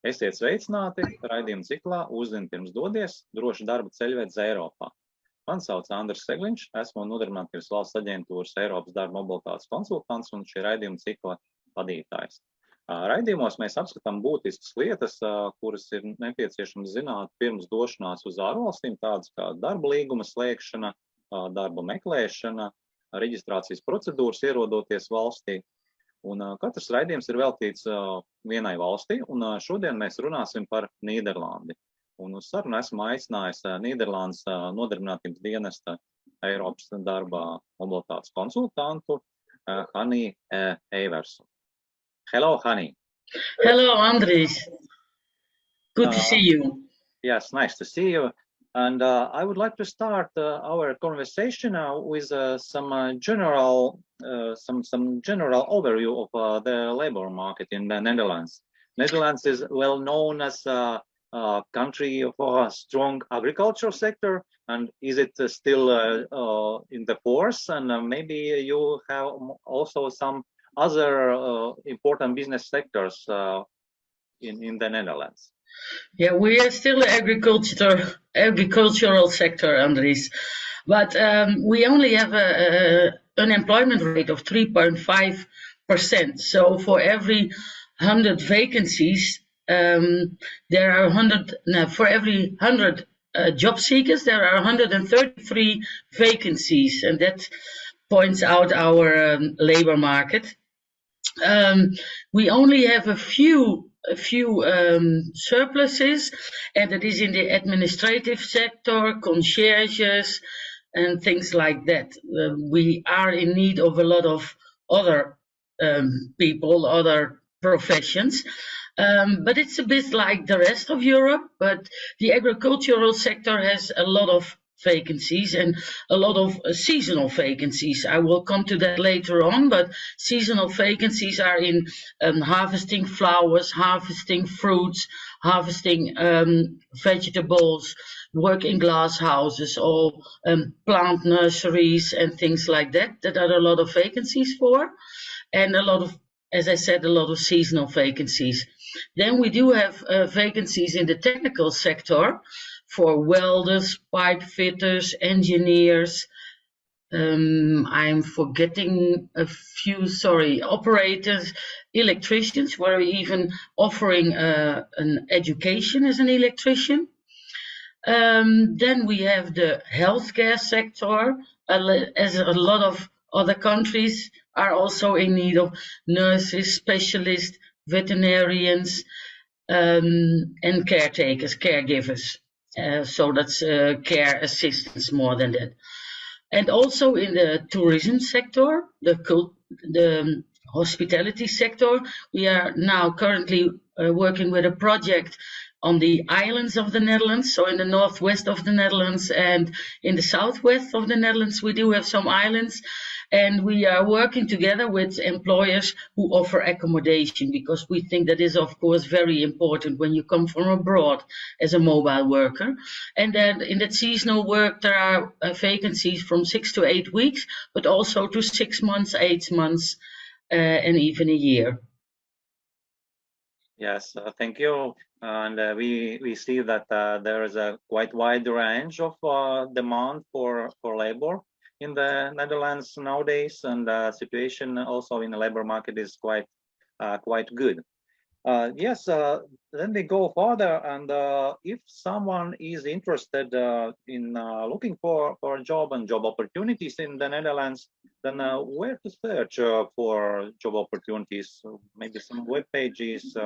Esiet sveicināti raidījuma ciklā Uzzini pirms dodies, droša darba ceļvedis Eiropā. Mani sauc Andris Segliņš, esmu Nīderlandes valsts aģentūras Eiropas darba mobilitātes konsultants un šī raidījuma cikla vadītājs. Raidījumos mēs apskatām būtiskas lietas, kuras ir nepieciešams zināt pirms došanās uz ārvalstīm, tādas kā darba līguma slēgšana, darba meklēšana, reģistrācijas procedūras ierodoties valstī. Un katrs raidījums ir veltīts vienai valstī, un šodien mēs runāsim par Nīderlandi. Un uz sarunu esmu aicinājis Nīderlandes nodarbinātības dienesta Eiropas darba mobilitātes konsultantu Hani Eiversu. Hello, Hani. Hello, Andris. Good to see you. Yes, nice to see you. And I would like to start our conversation with some general overview of the labor market in the Netherlands. Netherlands is well known as a country for a strong agricultural sector, and is it still in the force? And maybe you have also some other important business sectors in the Netherlands. Yeah, we are still the agricultural sector, Andries, but we only have an unemployment rate of 3.5%. So for every 100 vacancies, there are for every 100 job seekers, there are 133 vacancies, and that points out our labor market. We only have a few surpluses, and that is in the administrative sector, concierges, and things like that. We are in need of a lot of other people, other professions. But it's a bit like the rest of Europe, but the agricultural sector has a lot of vacancies and a lot of seasonal vacancies. I will come to that later on, but seasonal vacancies are in harvesting flowers, harvesting fruits, harvesting vegetables, work in glass houses or plant nurseries and things like that. That are a lot of vacancies for, and a lot of, as I said, a lot of seasonal vacancies. Then we do have vacancies in the technical sector for welders, pipe fitters, engineers. I'm forgetting a few, operators, electricians, where we're even offering an education as an electrician. Then we have the healthcare sector, as a lot of other countries are also in need of nurses, specialists, veterinarians, and caretakers, caregivers. So that's care assistants more than that. And also in the tourism sector, the hospitality sector, we are now currently working with a project on the islands of the Netherlands. So in the northwest of the Netherlands and in the southwest of the Netherlands, we do have some islands. And we are working together with employers who offer accommodation, because we think that is, of course, very important when you come from abroad as a mobile worker. And then in that seasonal work, there are vacancies from 6 to 8 weeks, but also to 6 months, 8 months, and even a year. Yes, thank you. And we see that there is a quite wide range of demand for labor in the Netherlands nowadays, and the situation also in the labor market is quite good. Yes, then we go further, and if someone is interested in looking for a job and job opportunities in the Netherlands, then where to search for job opportunities? Maybe some web pages.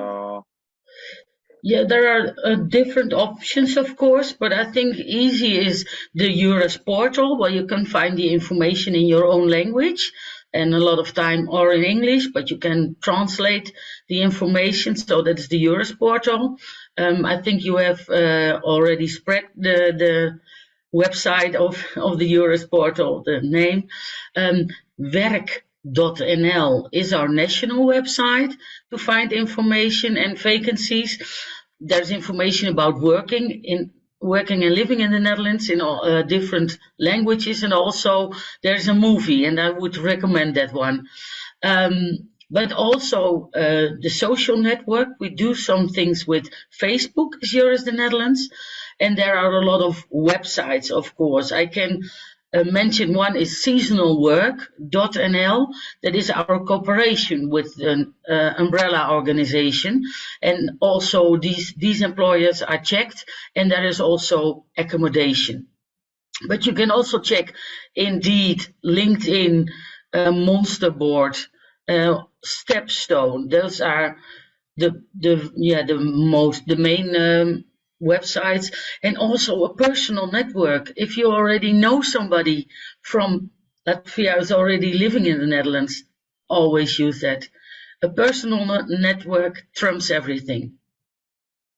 Yeah, there are different options, of course, but I think easy is the EURES portal, where you can find the information in your own language, and a lot of time or in English, but you can translate the information. So that's the EURES portal. I think you have already spread the website of the EURES portal, the name. Werk.nl is our national website to find information and vacancies. There's information about working and living in the Netherlands in all, different languages, and also there's a movie, and I would recommend that one. but also the social network. We do some things with Facebook here in the Netherlands, and there are a lot of websites, of course. I can mention one is seasonalwork.nl. That is our cooperation with an umbrella organization, and also these employers are checked, and there is also accommodation. But you can also check Indeed, LinkedIn, Monsterboard, Stepstone. Those are the main websites, and also a personal network. If you already know somebody from Latvia who's already living in the Netherlands, always use that. A personal network trumps everything.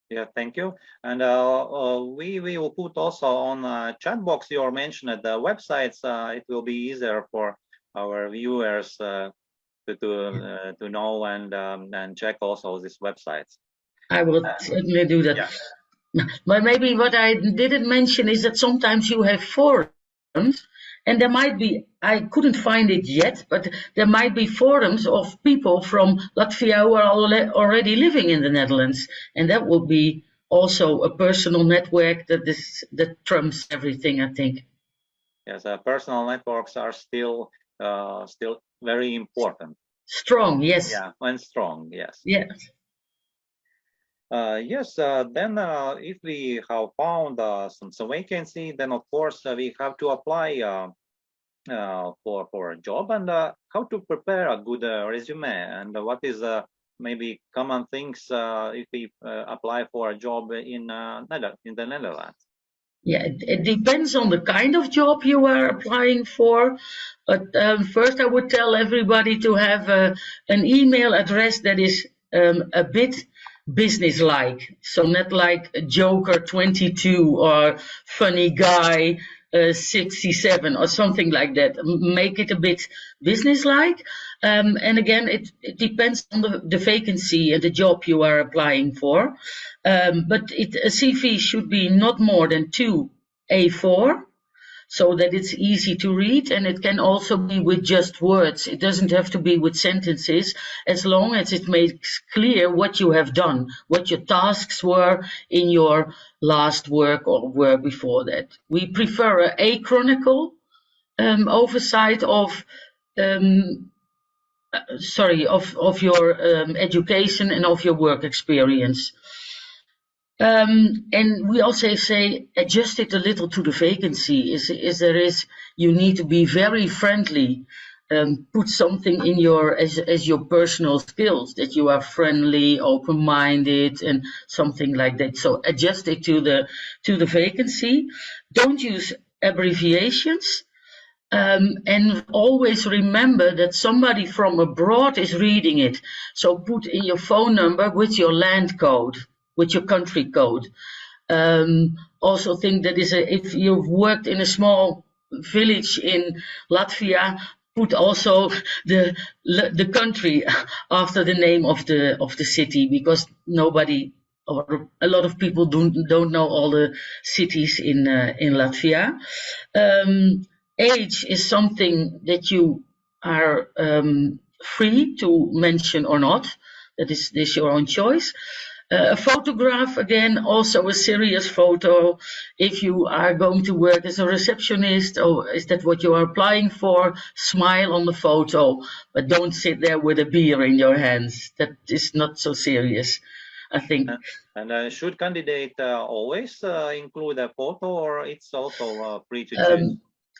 Yeah, thank you. And we will put also on chat box your mentioned the websites. It will be easier for our viewers to know and check also these websites. I will certainly do that. Yeah. But maybe what I didn't mention is that sometimes you have forums, and there might be, I couldn't find it yet, but there might be forums of people from Latvia who are already living in the Netherlands, and that would be also a personal network that trumps everything, I think. Yes, personal networks are still very important. Strong, yes. Yeah, and strong, yes. Yes. Yes, then if we have found some vacancy, then of course we have to apply for a job, and how to prepare a good resume, and what is maybe common things if we apply for a job in the Netherlands. Yeah, it depends on the kind of job you are applying for. But first, I would tell everybody to have an email address that is a bit business-like. So not like Joker22 or funny guy 67 or something like that. Make it a bit business-like. And again, it depends on the vacancy and the job you are applying for. But a CV should be not more than 2 A4, so that it's easy to read, and it can also be with just words. It doesn't have to be with sentences, as long as it makes clear what you have done, what your tasks were in your last work or work before that. We prefer an achronical oversight of your education and of your work experience. And we also say adjust it a little to the vacancy. You need to be very friendly. Put something in as your personal skills, that you are friendly, open-minded, and something like that. So adjust it to the vacancy. Don't use abbreviations. And always remember that somebody from abroad is reading it. So put in your phone number with your land code, with your country code. Also think that if you've worked in a small village in Latvia, put also the country after the name of the city, because nobody or a lot of people don't know all the cities in Latvia. Age is something that you are free to mention or not. That is your own choice. A photograph, again, also a serious photo. If you are going to work as a receptionist, or is that what you are applying for, smile on the photo, but don't sit there with a beer in your hands. That is not so serious, I think. And should candidate always include a photo, or it's also free to choose?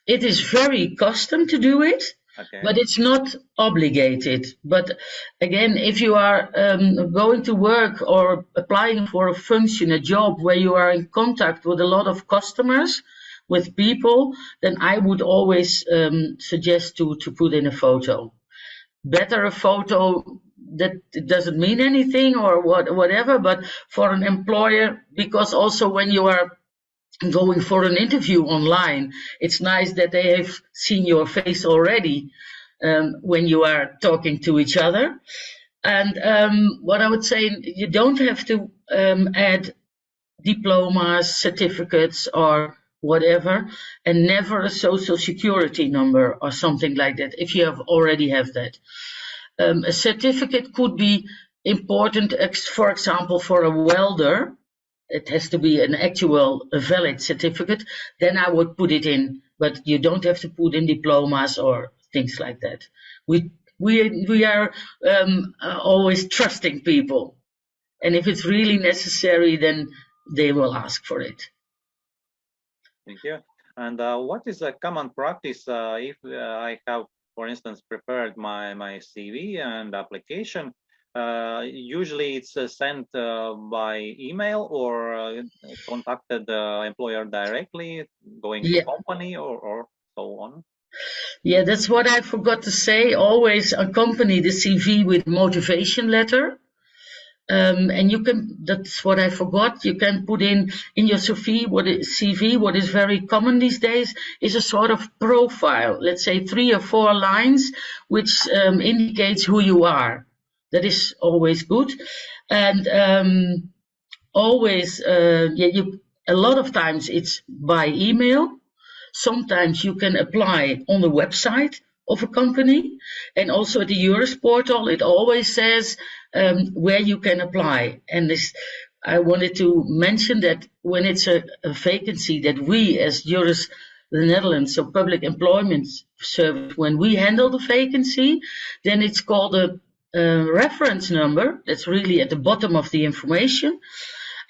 It is very custom to do it. Okay. But it's not obligated. But again, if you are going to work or applying for a function, a job where you are in contact with a lot of customers, with people, then I would always suggest to put in a photo. Better a photo that doesn't mean anything or whatever, but for an employer, because also when you are going for an interview online, it's nice that they have seen your face already when you are talking to each other. And what I would say, you don't have to add diplomas, certificates, or whatever, and never a social security number or something like that if you already have that. A certificate could be important, for example, for a welder. It has to be an actual, a valid certificate. Then I would put it in, but you don't have to put in diplomas or things like that. We are always trusting people, and if it's really necessary, then they will ask for it. Thank you. And what is a common practice if I have, for instance, prepared my CV and application? Usually it's sent by email or contacted the employer directly, going to company or so on. Yeah, that's what I forgot to say. Always accompany the CV with motivation letter. And you can, that's what I forgot, you can put in your CV, what is very common these days is a sort of profile, let's say 3 or 4 lines, which indicates who you are. That is always good. And always, a lot of times it's by email. Sometimes you can apply on the website of a company, and also at the EURES portal it always says where you can apply. And I wanted to mention that when it's a vacancy that we as EURES the Netherlands, so Public Employment Service, when we handle the vacancy, then it's called a reference number. That's really at the bottom of the information,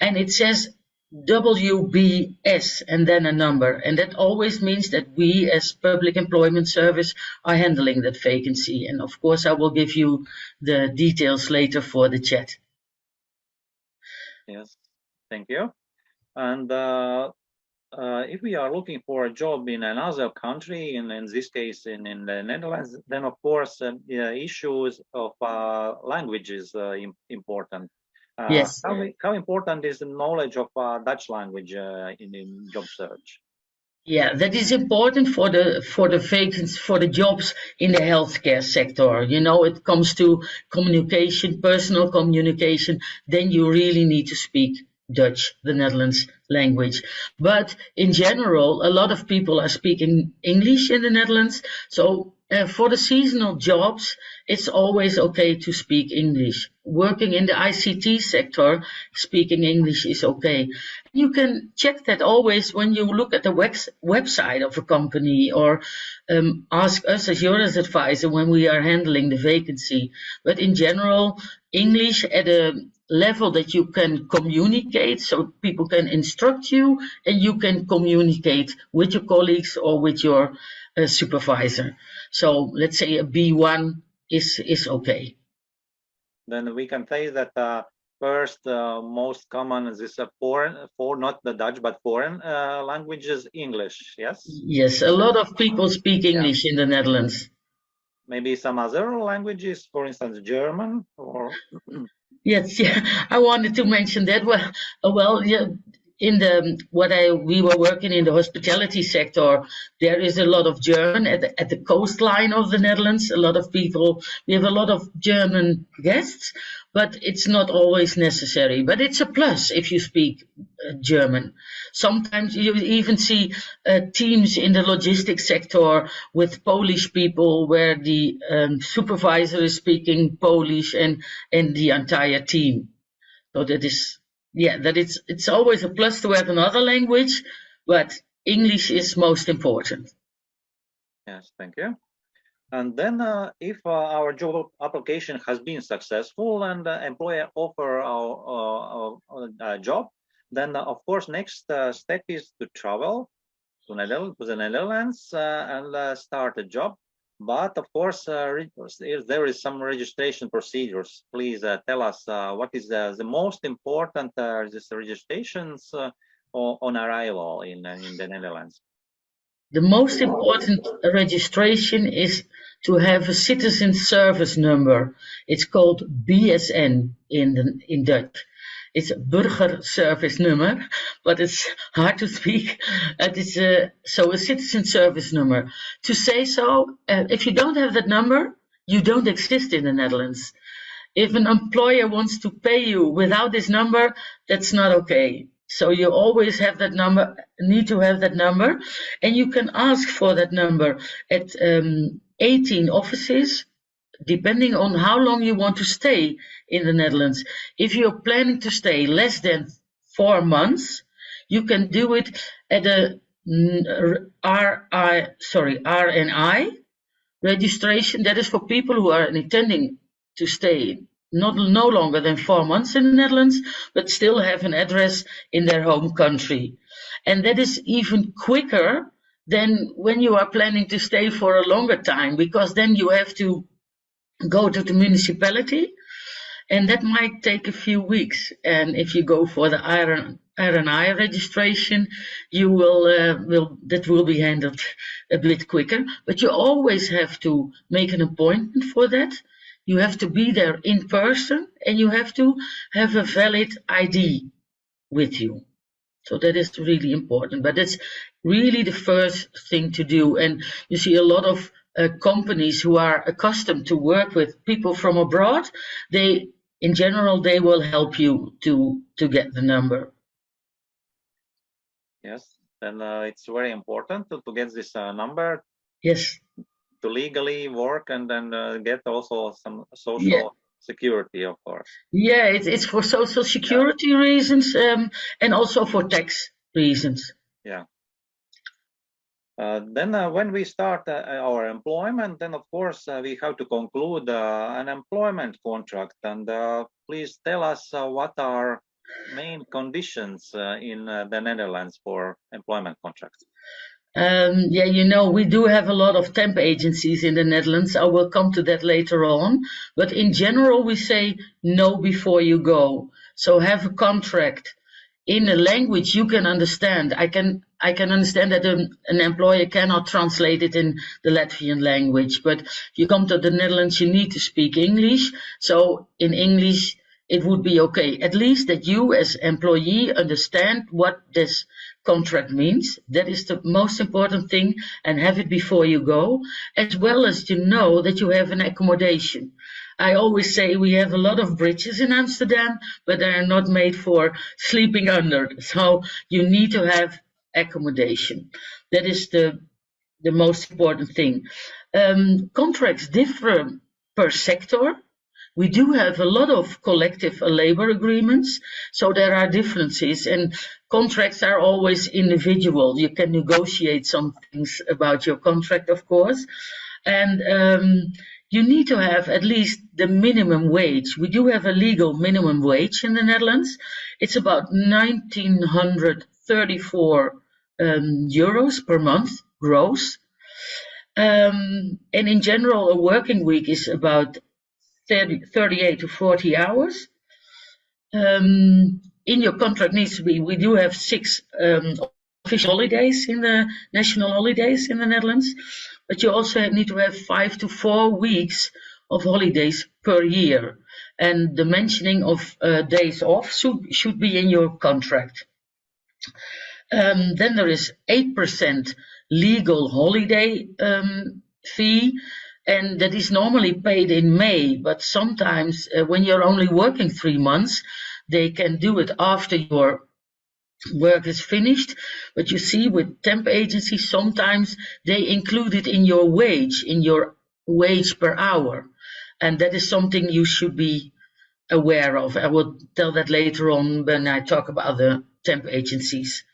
and it says WBS and then a number, and that always means that we as Public Employment Service are handling that vacancy. And of course I will give you the details later for the chat. Yes, thank you. And if we are looking for a job in another country, and in this case in the Netherlands, then of course issues of language is important. Yes. How important is the knowledge of Dutch language in job search? Yeah, that is important for the vacancies, for the jobs in the healthcare sector. You know, it comes to communication, personal communication, then you really need to speak Dutch, the Netherlands language. But in general, a lot of people are speaking English in the Netherlands. So for the seasonal jobs, it's always okay to speak English. Working in the ICT sector, speaking English is okay. You can check that always when you look at the website of a company, or ask us as EURES advisor when we are handling the vacancy. But in general, English at a level that you can communicate, so people can instruct you and you can communicate with your colleagues or with your supervisor. So let's say a B1 is okay. Then we can say that first most common is this not the Dutch but foreign languages, English. Yes. Yes, a lot of people speak English in the Netherlands. Maybe some other languages, for instance, German or. Yes, yeah, I wanted to mention that. Well, yeah, we were working in the hospitality sector. There is a lot of German at the coastline of the Netherlands. A lot of people. We have a lot of German guests, but it's not always necessary. But it's a plus if you speak German. Sometimes you even see teams in the logistics sector with Polish people, where the supervisor is speaking Polish and the entire team. So that is. Yeah, that it's always a plus to have another language, but English is most important. Yes, thank you. And then if our job application has been successful and the employer offer a job, then of course next step is to travel to the Netherlands and start a job. But of course, there is some registration procedures. Please tell us what is the most important registrations on arrival in the Netherlands. The most important registration is to have a citizen service number. It's called BSN in Dutch. It's burgerservice nummer, but it's hard to speak. It is so a citizen service number. To say so, if you don't have that number, you don't exist in the Netherlands. If an employer wants to pay you without this number, that's not okay. So you always have that number, need to have that number, and you can ask for that number at 18 offices depending on how long you want to stay in the Netherlands. If you're planning to stay less than 4 months, you can do it at a RNI registration. That is for people who are intending to stay no longer than 4 months in the Netherlands, but still have an address in their home country. And that is even quicker than when you are planning to stay for a longer time, because then you have to go to the municipality, and that might take a few weeks. And if you go for the RNI registration, you that will be handled a bit quicker. But you always have to make an appointment for that. You have to be there in person, and you have to have a valid ID with you. So that is really important. But that's really the first thing to do. And you see a lot of companies who are accustomed to work with people from abroad. In general, they will help you to get the number. Yes, and it's very important to get this number. Yes. To legally work and then get also some social security, of course. Yeah, it's for social security reasons and also for tax reasons. Yeah. Then when we start our employment, then of course we have to conclude an employment contract. And please tell us what are main conditions in the Netherlands for employment contracts. We do have a lot of temp agencies in the Netherlands. I will come to that later on. But in general, we say no before you go. So have a contract in a language you can understand. I can understand that an employer cannot translate it in the Latvian language. But if you come to the Netherlands, you need to speak English. So in English, it would be okay. At least that you as employee understand what this contract means. That is the most important thing, and have it before you go, as well as to know that you have an accommodation. I always say we have a lot of bridges in Amsterdam, but they are not made for sleeping under. So you need to have accommodation. That is the most important thing. Contracts differ per sector. We do have a lot of collective labor agreements, so there are differences, and contracts are always individual. You can negotiate some things about your contract, of course, and you need to have at least the minimum wage. We do have a legal minimum wage in the Netherlands. It's about 1,934 euros per month gross, and in general a working week is about 38 to 40 hours. In your contract needs to be, we do have 6 official holidays in the national holidays in the Netherlands, but you also need to have 5 to 4 weeks of holidays per year. And the mentioning of days off should be in your contract. Then there is 8% legal holiday fee. And that is normally paid in May, but sometimes when you're only working 3 months, they can do it after your work is finished. But you see, with temp agencies, sometimes they include it in your wage per hour. And that is something you should be aware of. I will tell that later on when I talk about the temp agencies.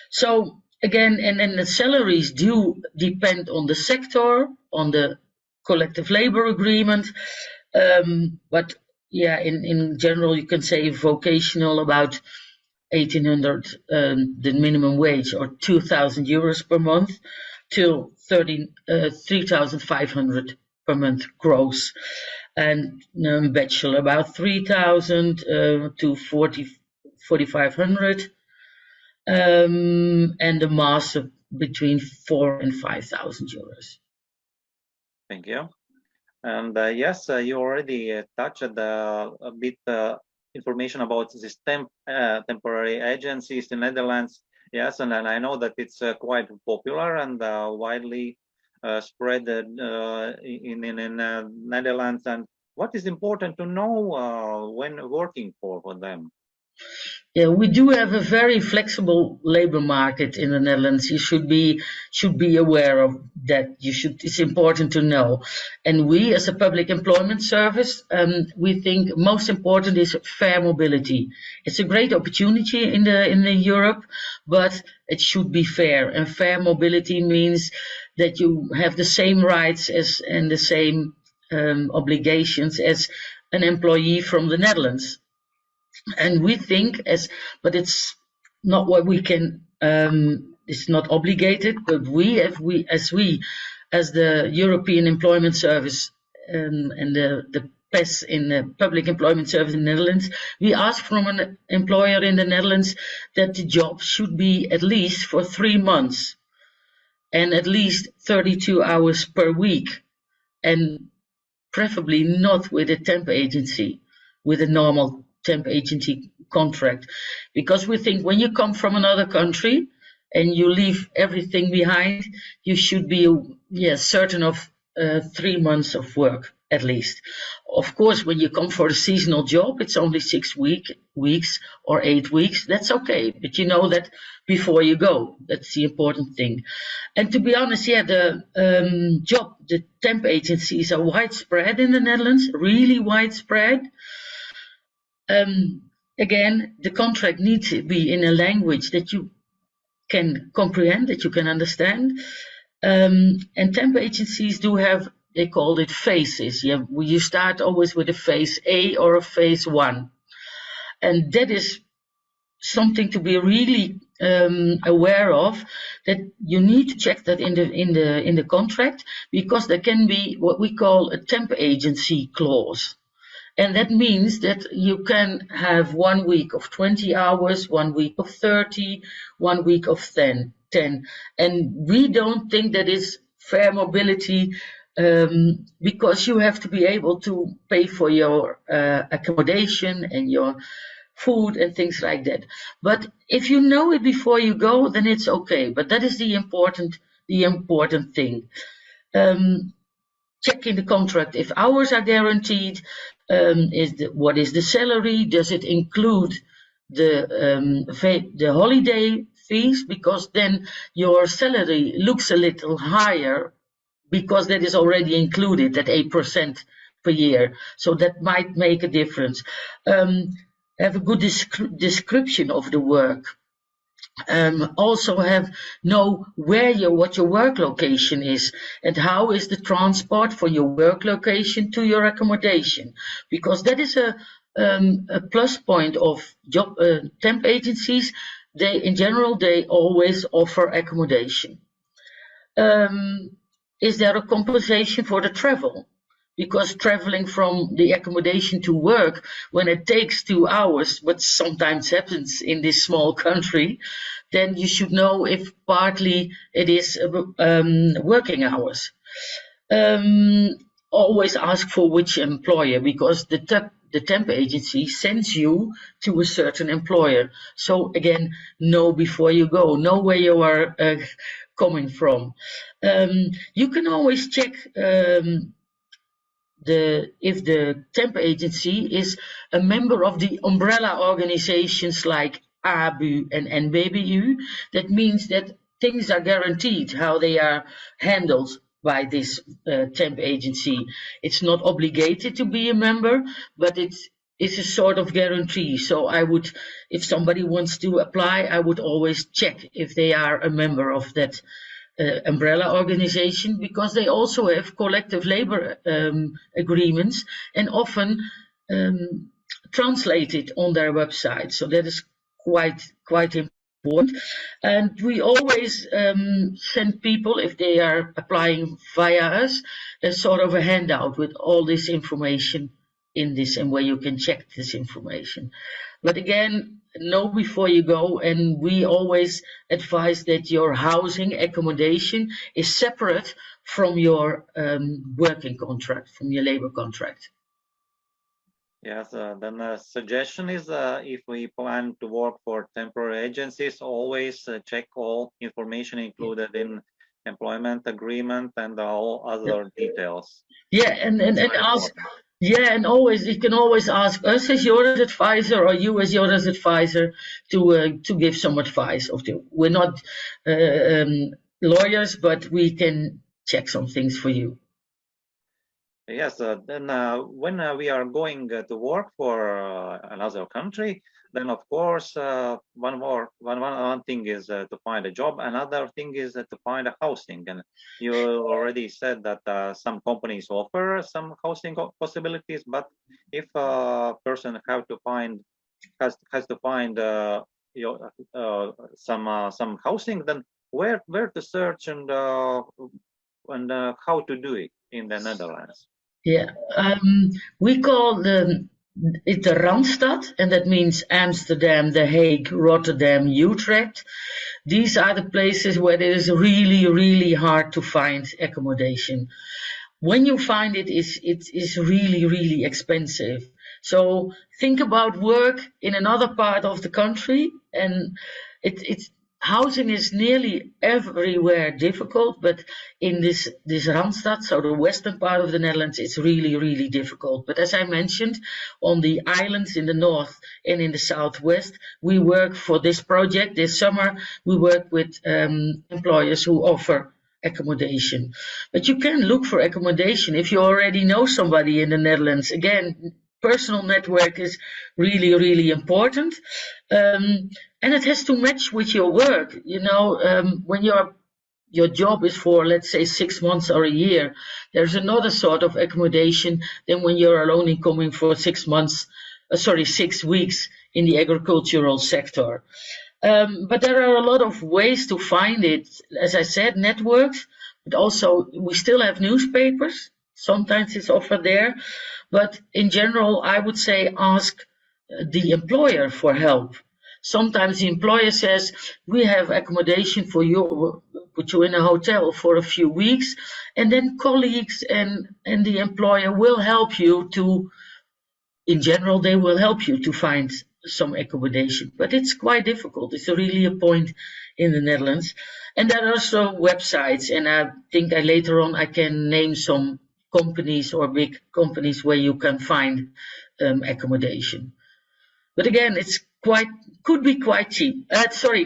So again, and the salaries do depend on the sector, on the collective labor agreement, but in general you can say vocational about 1,800 the minimum wage, or 2,000 euros per month, till 3,500 per month gross, and bachelor about 3,000 to 4,500, and the master between 4,000 and 5,000 euros. Thank you. And yes, you already touched a bit information about this temporary agencies in Netherlands. Yes, and I know that it's quite popular and widely spread in Netherlands. And what is important to know when working for them? Yeah, we do have a very flexible labor market in the Netherlands. You should be aware of that. It's important to know. And we, as a public employment service, we think most important is fair mobility. It's a great opportunity in the Europe, but it should be fair. And fair mobility means that you have the same rights and the same obligations as an employee from the Netherlands. And we think but it's not what we can, it's not obligated, but as the European Employment Service and the PES in the Public Employment Service in the Netherlands, we ask from an employer in the Netherlands that the job should be at least for 3 months and at least 32 hours per week, and preferably not with a temp agency, with a normal temp agency contract, because we think when you come from another country and you leave everything behind, you should be certain of 3 months of work at least. Of course, when you come for a seasonal job, it's only 6 weeks or 8 weeks. That's okay, but you know that before you go. That's the important thing. And to be honest, the temp agencies are widespread in the Netherlands, really widespread. Again, the contract needs to be in a language that you can comprehend, that you can understand. And temp agencies do have, they call it phases. You start always with a phase A or a phase 1. And that is something to be really aware of, that you need to check that in the contract, because there can be what we call a temp agency clause. And that means that you can have 1 week of 20 hours, 1 week of 30, 1 week of 10. And we don't think that is fair mobility, because you have to be able to pay for your accommodation and your food and things like that. But if you know it before you go, then it's okay. But that is the important thing. Check in the contract if hours are guaranteed. What is the salary? Does it include the holiday fees? Because then your salary looks a little higher, because that is already included, that 8% per year. So that might make a difference. Have a good description of the work. Also know what your work location is, and how is the transport for your work location to your accommodation, because that is a plus point of job temp agencies. In general they always offer accommodation. Is there a compensation for the travel? Because traveling from the accommodation to work, when it takes 2 hours, what sometimes happens in this small country, then you should know if partly it is working hours. Always ask for which employer, because the temp agency sends you to a certain employer. So again, know before you go, know where you are coming from. You can always check if the temp agency is a member of the umbrella organizations like ABU and NBBU. That means that things are guaranteed how they are handled by this temp agency. It's not obligated to be a member, but it's a sort of guarantee. So if somebody wants to apply, I would always check if they are a member of that umbrella organization, because they also have collective labor agreements, and often translated on their website. So that is quite important. And we always send people, if they are applying via us, a sort of a handout with all this information in this, and where you can check this information. But again, know before you go, and we always advise that your housing accommodation is separate from your working contract, from your labor contract. Yes, then the suggestion is if we plan to work for temporary agencies, always check all information included in employment agreement and all other details. Yeah, and Yeah, and always you can always ask us as your advisor or you as your advisor to give some advice. We're not lawyers, but we can check some things for you. Yes, then when we are going to work for another country, then of course one thing is to find a job. Another thing is to find a housing. And you already said that some companies offer some housing possibilities, but if a person has to find some housing, then where to search and how to do it in the Netherlands? Yeah, we call it the Randstad, and that means Amsterdam, The Hague, Rotterdam, Utrecht. These are the places where it is really, really hard to find accommodation. When you find it, it is really, really expensive. So think about work in another part of the country, and it's housing is nearly everywhere difficult, but in this Randstad, so the western part of the Netherlands, it's really, really difficult. But as I mentioned, on the islands in the north and in the southwest, we work for this project this summer. We work with employers who offer accommodation. But you can look for accommodation if you already know somebody in the Netherlands. Again, personal network is really, really important. And it has to match with your work. You know, when your job is for, let's say, 6 months or a year, there's another sort of accommodation than when you're only coming for 6 weeks in the agricultural sector. But there are a lot of ways to find it. As I said, networks, but also we still have newspapers. Sometimes it's offered there. But in general, I would say ask the employer for help. Sometimes the employer says, we have accommodation for you, we'll put you in a hotel for a few weeks, and then colleagues and the employer will help you in general, they will help you to find some accommodation. But it's quite difficult. It's really a point in the Netherlands. And there are also websites, and I think later on I can name some companies or big companies where you can find accommodation. But again, could be quite cheap.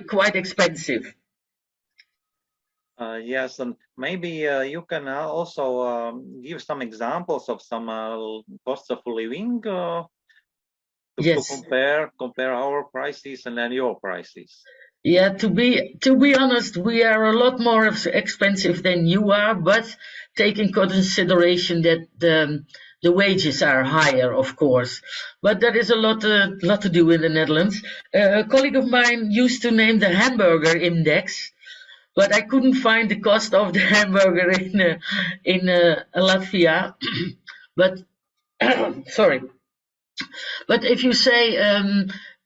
Quite expensive. Yes, and maybe you can also give some examples of some costs of living to compare our prices and then your prices. Yeah, to be honest, we are a lot more expensive than you are, but take in consideration that the wages are higher, of course. But there is a lot to do in the Netherlands. A colleague of mine used to name the hamburger index, but I couldn't find the cost of the hamburger in Latvia. But sorry. But if you say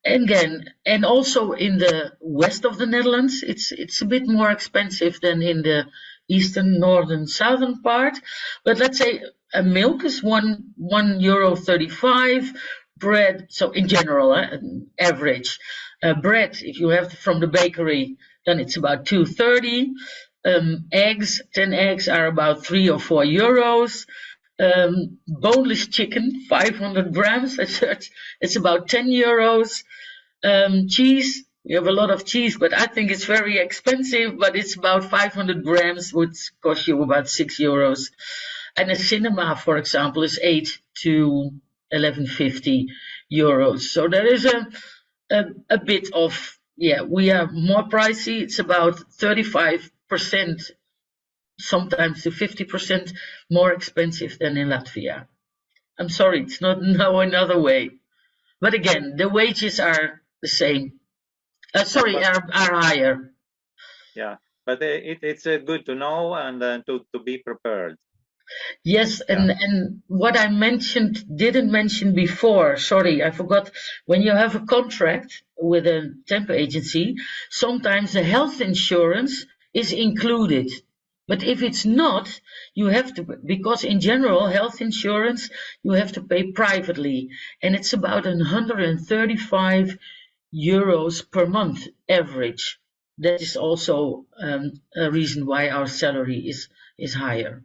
again, and also in the west of the Netherlands, it's a bit more expensive than in the eastern, northern, southern part. But let's say milk is €1.35. Bread, so in general, average. Bread, if you have from the bakery, then it's about €2.30. Eggs, 10 eggs are about €3 or €4. Boneless chicken, 500 grams, it's about €10. Cheese, we have a lot of cheese, but I think it's very expensive, but it's about 500 grams, which costs you about €6. And a cinema, for example, is €8 to €11.50. So there is a bit of, we are more pricey. It's about 35%, sometimes to 50% more expensive than in Latvia. I'm sorry, it's not another way. But again, the wages are the same. Are higher. Yeah, but it's good to know and to be prepared. Yes, and what I didn't mention before, sorry, I forgot, when you have a contract with a temp agency, sometimes the health insurance is included. But if it's not, you have to, because in general, health insurance, you have to pay privately, and it's about €135 per month average. That is also a reason why our salary is higher.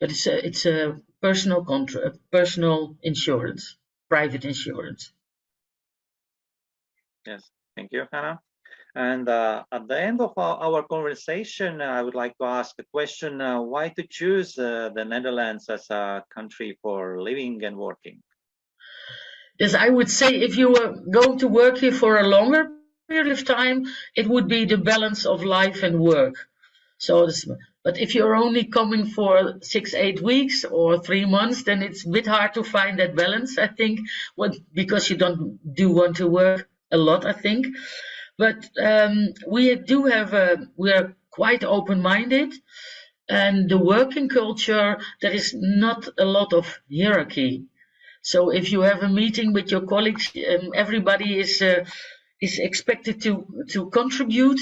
But it's a personal insurance, private insurance. Yes, thank you, Hannah. And at the end of our conversation, I would like to ask a question, why to choose the Netherlands as a country for living and working? Yes, I would say if you were going to work here for a longer period of time, it would be the balance of life and work. But if you're only coming for 6-8 weeks or 3 months, then it's a bit hard to find that balance, I think, because you don't want to work a lot, I think. But we are quite open-minded, and the working culture, there is not a lot of hierarchy. So if you have a meeting with your colleagues, everybody is expected to contribute.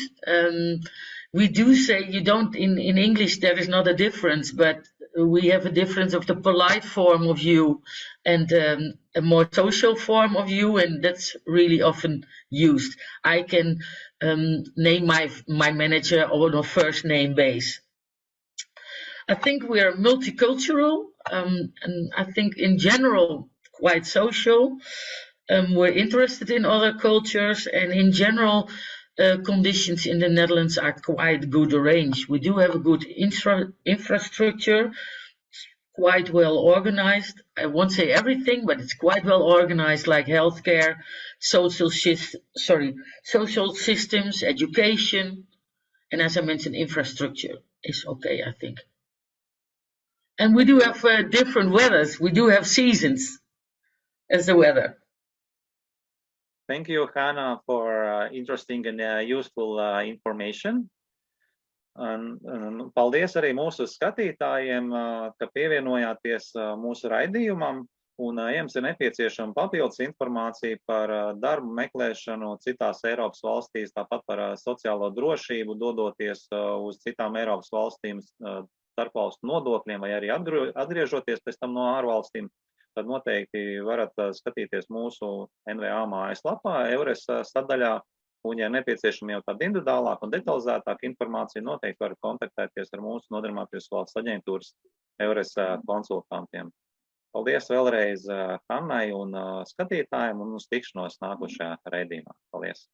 We do say you don't, in English there is not a difference, but we have a difference of the polite form of you and a more social form of you, and that's really often used. I can name my manager on a first name base. I think we are multicultural, and I think in general quite social. We're interested in other cultures, and in general conditions in the Netherlands are quite good arranged. We do have a good infrastructure, quite well organized. I won't say everything, but it's quite well organized, like healthcare, social systems, education, and as I mentioned, infrastructure is okay, I think. And we do have different weathers. We do have seasons as the weather. Thank you, Hannah, for interesting and useful information. Un paldies arī mūsu skatītājiem, ka pievienojāties mūsu raidījumam. Un, ja jums ir nepieciešama papildus informācija par darbu meklēšanu citās Eiropas valstīs, tāpat par sociālo drošību, dodoties uz citām Eiropas valstīm starpvalstu nodokļiem vai arī atgriežoties pēc tam no ārvalstīm, tad noteikti varat skatīties mūsu NVA mājaslapā, EURES sadaļā, un, ja nepieciešama jau tāda individuālāka un detalizētāka informācija, noteikti varat kontaktēties ar mūsu Nodarbinātības valsts aģentūras EURES konsultantiem. Paldies vēlreiz Hannai un skatītājiem, un uz tikšanos nākošajā raidījumā. Paldies!